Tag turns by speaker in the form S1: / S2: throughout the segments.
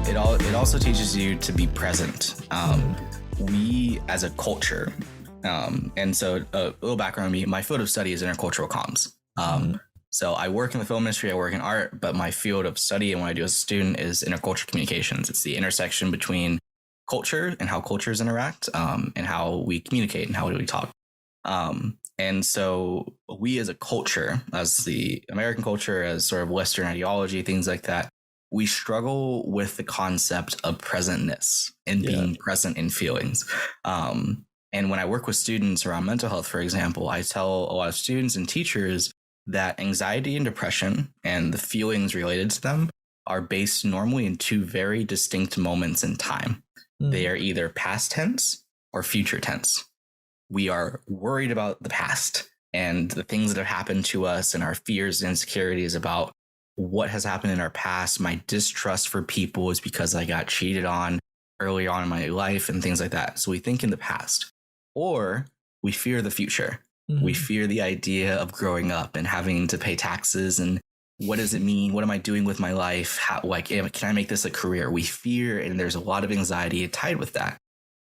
S1: It also teaches you to be present. We as a culture, and so a little background on me, my field of study is intercultural comms. So I work in the film industry, I work in art, but my field of study and what I do as a student is intercultural communications. It's the intersection between culture and how cultures interact, and how we communicate and how we talk. And so we as a culture, as the American culture, as sort of Western ideology, things like that, we struggle with the concept of presentness and being present in feelings. And when I work with students around mental health, for example, I tell a lot of students and teachers that anxiety and depression and the feelings related to them are based normally in two very distinct moments in time. They are either past tense or future tense. We are worried about the past and the things that have happened to us and our fears and insecurities about what has happened in our past. My distrust for people is because I got cheated on early on in my life and things like that. So we think in the past, or we fear the future. We fear the idea of growing up and having to pay taxes and what does it mean? What am I doing with my life? How, can I make this a career? We fear, and there's a lot of anxiety tied with that.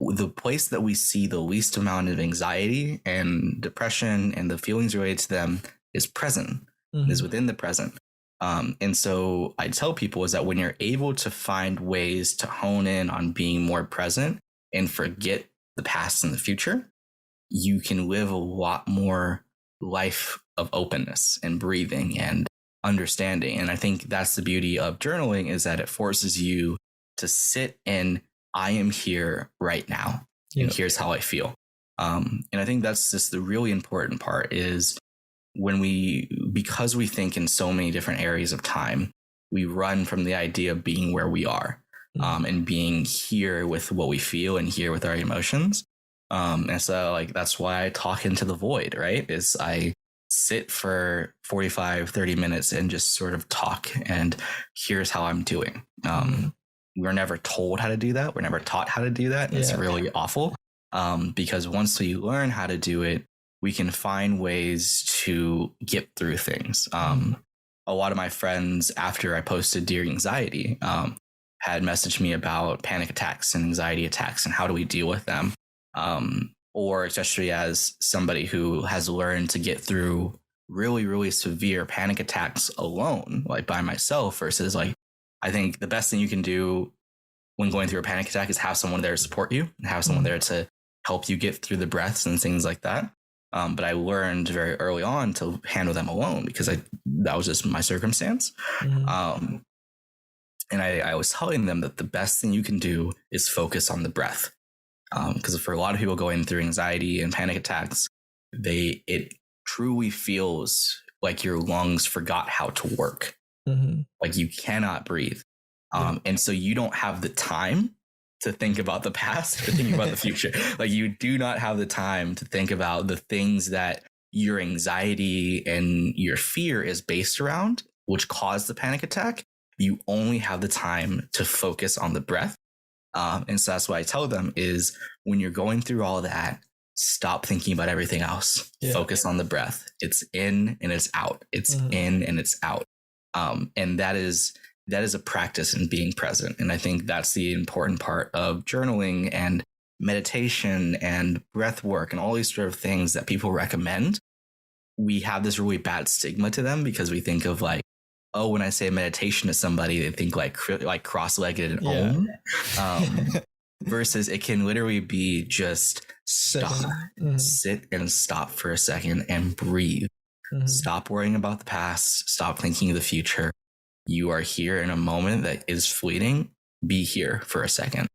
S1: The place that we see the least amount of anxiety and depression and the feelings related to them is present, is within the present. And so I tell people is that when you're able to find ways to hone in on being more present and forget the past and the future, you can live a lot more life of openness and breathing and understanding. And I think that's the beauty of journaling, is that it forces you to sit in, I am here right now, and here's how I feel. And I think that's just the really important part, is because we think in so many different areas of time, we run from the idea of being where we are, and being here with what we feel and here with our emotions. And so that's why I talk into the void, right? Is I sit for 45, 30 minutes and just sort of talk, and here's how I'm doing. We're never told how to do that. We're never taught how to do that. And it's really awful. Because once we learn how to do it, we can find ways to get through things. A lot of my friends, after I posted Dear Anxiety, had messaged me about panic attacks and anxiety attacks and how do we deal with them. Or especially as somebody who has learned to get through really, really severe panic attacks alone, like by myself, versus I think the best thing you can do when going through a panic attack is have someone there to support you and have someone there to help you get through the breaths and things like that. But I learned very early on to handle them alone because that was just my circumstance. And I was telling them that the best thing you can do is focus on the breath. Because for a lot of people going through anxiety and panic attacks, it truly feels like your lungs forgot how to work. Like you cannot breathe. And so you don't have the time to think about the past or think about the future. Like you do not have the time to think about the things that your anxiety and your fear is based around, which caused the panic attack. You only have the time to focus on the breath. And so that's what I tell them is when you're going through all that, stop thinking about everything else. Focus on the breath. It's in and it's out. It's in and it's out. And that is a practice in being present. And I think that's the important part of journaling and meditation and breath work and all these sort of things that people recommend. We have this really bad stigma to them because we think of when I say meditation to somebody, they think like cross-legged and versus it can literally be just stop, sit and stop for a second and breathe. Stop worrying about the past. Stop thinking of the future. You are here in a moment that is fleeting. Be here for a second.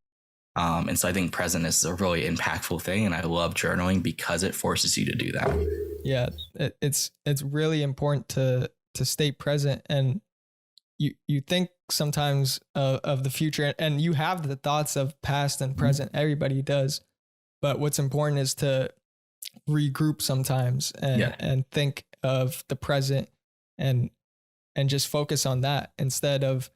S1: And so I think presence is a really impactful thing. And I love journaling because it forces you to do that.
S2: Yeah, it's really important to stay present. And you think sometimes of the future, and you have the thoughts of past and present. Everybody does. But what's important is to regroup sometimes and think of the present and just focus on that instead of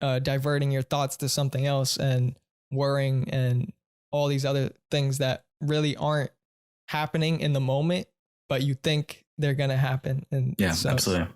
S2: diverting your thoughts to something else and worrying and all these other things that really aren't happening in the moment, but you think they're going to happen. And
S1: absolutely.